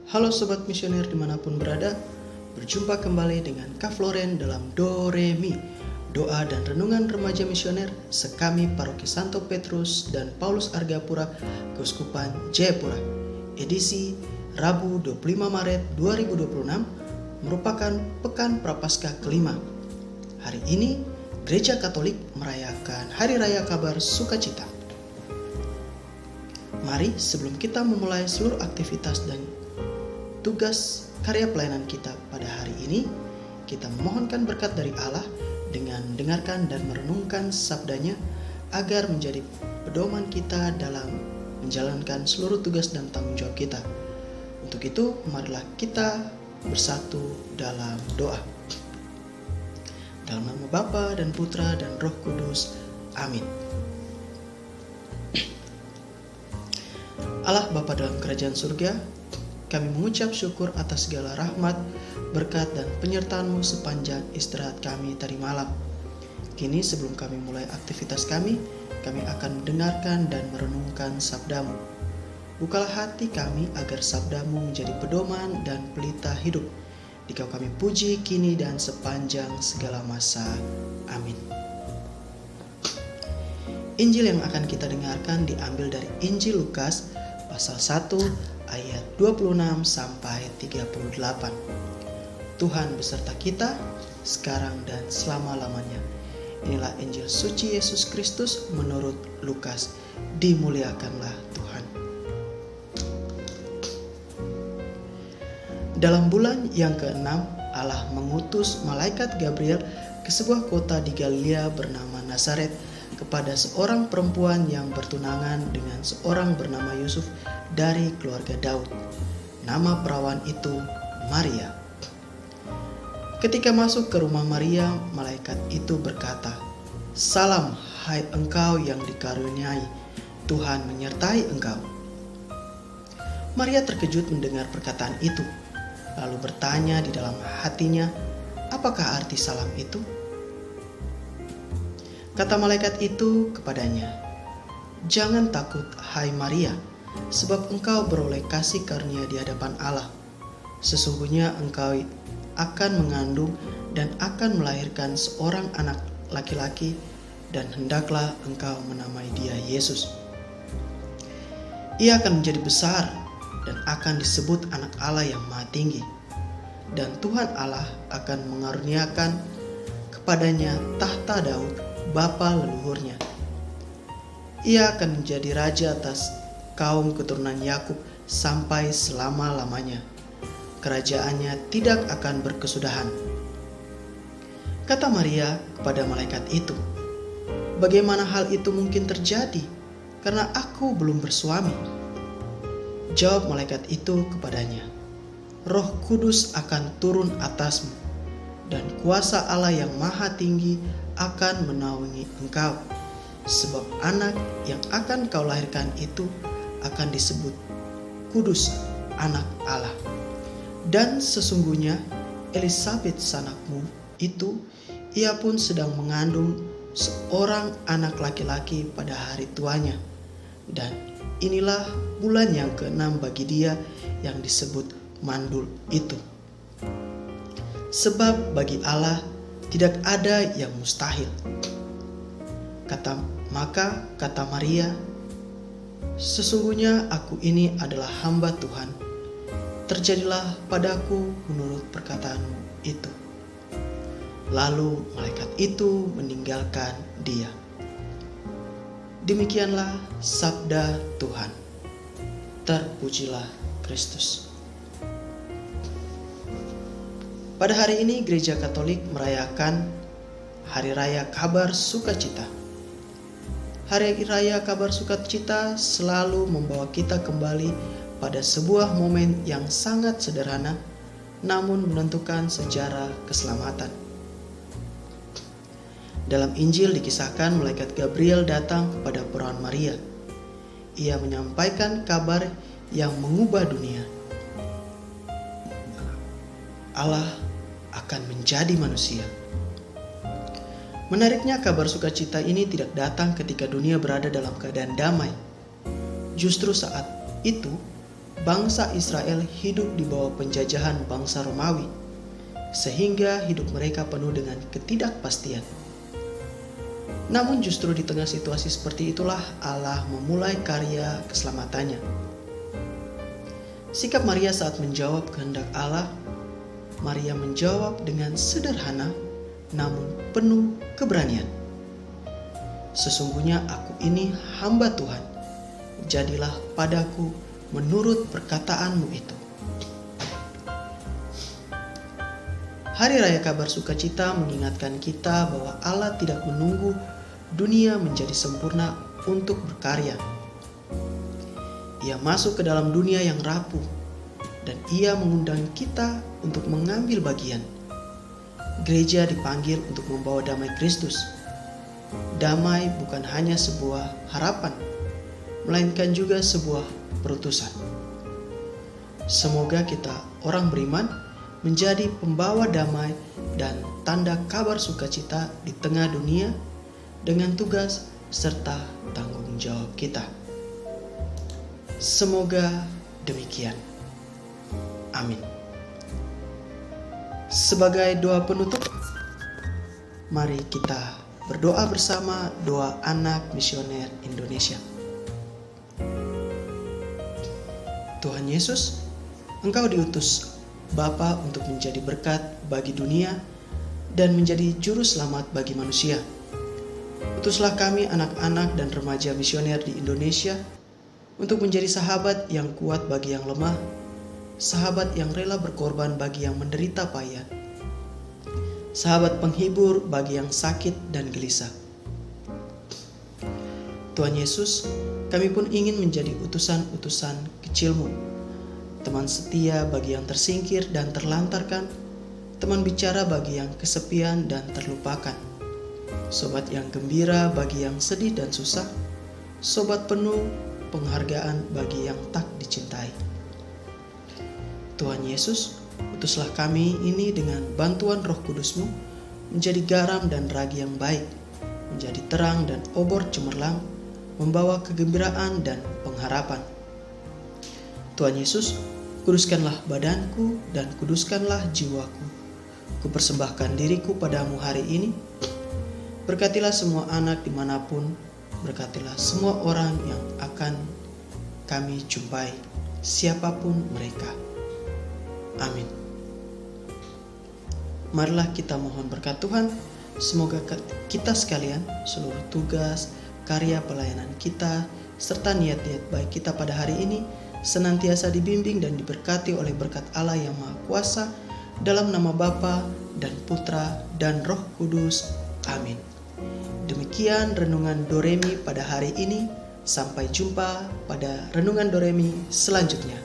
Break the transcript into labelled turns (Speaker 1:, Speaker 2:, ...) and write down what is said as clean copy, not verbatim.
Speaker 1: Halo Sobat Misioner dimanapun berada, berjumpa kembali dengan Kak Floren dalam Do Re Mi, doa dan renungan remaja misioner sekami Paroki Santo Petrus dan Paulus Argapura, Keuskupan Jayapura, edisi Rabu 25 Maret 2026, merupakan Pekan Prapaskah kelima. Hari ini, Gereja Katolik merayakan Hari Raya Kabar Sukacita. Mari sebelum kita memulai seluruh aktivitas dan tugas karya pelayanan kita pada hari ini, kita memohonkan berkat dari Allah dengan mendengarkan dan merenungkan sabdanya agar menjadi pedoman kita dalam menjalankan seluruh tugas dan tanggung jawab kita. Untuk itu, marilah kita bersatu dalam doa. Dalam nama Bapa dan Putra dan Roh Kudus. Amin. Allah Bapa dalam kerajaan surga, kami mengucap syukur atas segala rahmat, berkat, dan penyertaan-Mu sepanjang istirahat kami tadi malam. Kini sebelum kami mulai aktivitas kami akan mendengarkan dan merenungkan sabda-Mu. Bukalah hati kami agar sabda-Mu menjadi pedoman dan pelita hidup. Dikau kami puji kini dan sepanjang segala masa. Amin. Injil yang akan kita dengarkan diambil dari Injil Lukas pasal 1 ayat 26 sampai 38. Tuhan beserta kita sekarang dan selama-lamanya. Inilah Injil suci Yesus Kristus menurut Lukas. Dimuliakanlah Tuhan. Dalam bulan yang ke-6, Allah mengutus malaikat Gabriel ke sebuah kota di Galilea bernama Nazaret kepada seorang perempuan yang bertunangan dengan seorang bernama Yusuf dari keluarga Daud. Nama perawan itu Maria. Ketika masuk ke rumah Maria, malaikat itu berkata, "Salam, hai engkau yang dikaruniai, Tuhan menyertai engkau." Maria terkejut mendengar perkataan itu, lalu bertanya di dalam hatinya, apakah arti salam itu? Kata malaikat itu kepadanya, "Jangan takut, hai Maria, sebab engkau beroleh kasih karunia di hadapan Allah. Sesungguhnya engkau akan mengandung dan akan melahirkan seorang anak laki-laki, dan hendaklah engkau menamai dia Yesus. Ia akan menjadi besar dan akan disebut anak Allah yang Maha Tinggi. Dan Tuhan Allah akan mengaruniakan kepadanya tahta Daud, bapa leluhurnya. Ia akan menjadi raja atas kaum keturunan Yakub sampai selama-lamanya. Kerajaannya tidak akan berkesudahan." Kata Maria kepada malaikat itu, "Bagaimana hal itu mungkin terjadi? Karena aku belum bersuami." Jawab malaikat itu kepadanya, "Roh Kudus akan turun atasmu, dan kuasa Allah yang Maha Tinggi akan menaungi engkau. Sebab anak yang akan kau lahirkan itu akan disebut Kudus, anak Allah. Dan sesungguhnya Elisabet sanakmu itu, ia pun sedang mengandung seorang anak laki-laki pada hari tuanya. Dan inilah bulan yang ke-6 bagi dia yang disebut mandul itu. Sebab bagi Allah tidak ada yang mustahil." Kata Maria, "Sesungguhnya aku ini adalah hamba Tuhan. Terjadilah padaku menurut perkataanmu itu." Lalu malaikat itu meninggalkan dia. Demikianlah sabda Tuhan. Terpujilah Kristus. Pada hari ini Gereja Katolik merayakan Hari Raya Kabar Sukacita. Hari Raya Kabar Sukacita selalu membawa kita kembali pada sebuah momen yang sangat sederhana, namun menentukan sejarah keselamatan. Dalam Injil dikisahkan malaikat Gabriel datang kepada perawan Maria. Ia menyampaikan kabar yang mengubah dunia. Allah akan menjadi manusia. Menariknya, kabar sukacita ini tidak datang ketika dunia berada dalam keadaan damai. Justru saat itu bangsa Israel hidup di bawah penjajahan bangsa Romawi, sehingga hidup mereka penuh dengan ketidakpastian. Namun justru di tengah situasi seperti itulah Allah memulai karya keselamatannya. Sikap Maria saat menjawab kehendak Allah, Maria menjawab dengan sederhana namun penuh keberanian. Sesungguhnya aku ini hamba Tuhan, jadilah padaku menurut perkataanmu itu. Hari Raya Kabar Sukacita mengingatkan kita bahwa Allah tidak menunggu dunia menjadi sempurna untuk berkarya. Ia masuk ke dalam dunia yang rapuh, dan Ia mengundang kita untuk mengambil bagian. Gereja dipanggil untuk membawa damai Kristus. Damai bukan hanya sebuah harapan, melainkan juga sebuah perutusan. Semoga kita orang beriman menjadi pembawa damai dan tanda kabar sukacita di tengah dunia dengan tugas serta tanggung jawab kita. Semoga demikian. Amin. Sebagai doa penutup, mari kita berdoa bersama doa anak misioner Indonesia. Tuhan Yesus, Engkau diutus Bapa untuk menjadi berkat bagi dunia dan menjadi juru selamat bagi manusia. Utuslah kami anak-anak dan remaja misioner di Indonesia untuk menjadi sahabat yang kuat bagi yang lemah, sahabat yang rela berkorban bagi yang menderita payah, sahabat penghibur bagi yang sakit dan gelisah. Tuhan Yesus, kami pun ingin menjadi utusan-utusan kecil-Mu, teman setia bagi yang tersingkir dan terlantarkan, teman bicara bagi yang kesepian dan terlupakan, sobat yang gembira bagi yang sedih dan susah, sobat penuh penghargaan bagi yang tak dicintai. Tuhan Yesus, utuslah kami ini dengan bantuan Roh Kudus-Mu menjadi garam dan ragi yang baik, menjadi terang dan obor cemerlang, membawa kegembiraan dan pengharapan. Tuhan Yesus, kuduskanlah badanku dan kuduskanlah jiwaku. Kupersembahkan diriku padamu hari ini. Berkatilah semua anak dimanapun, berkatilah semua orang yang akan kami jumpai, siapapun mereka. Amin. Marilah kita mohon berkat Tuhan. Semoga kita sekalian, seluruh tugas, karya pelayanan kita, serta niat-niat baik kita pada hari ini senantiasa dibimbing dan diberkati oleh berkat Allah yang Maha Kuasa, dalam nama Bapa dan Putra dan Roh Kudus. Amin. Demikian renungan Doremi pada hari ini. Sampai jumpa pada renungan Doremi selanjutnya.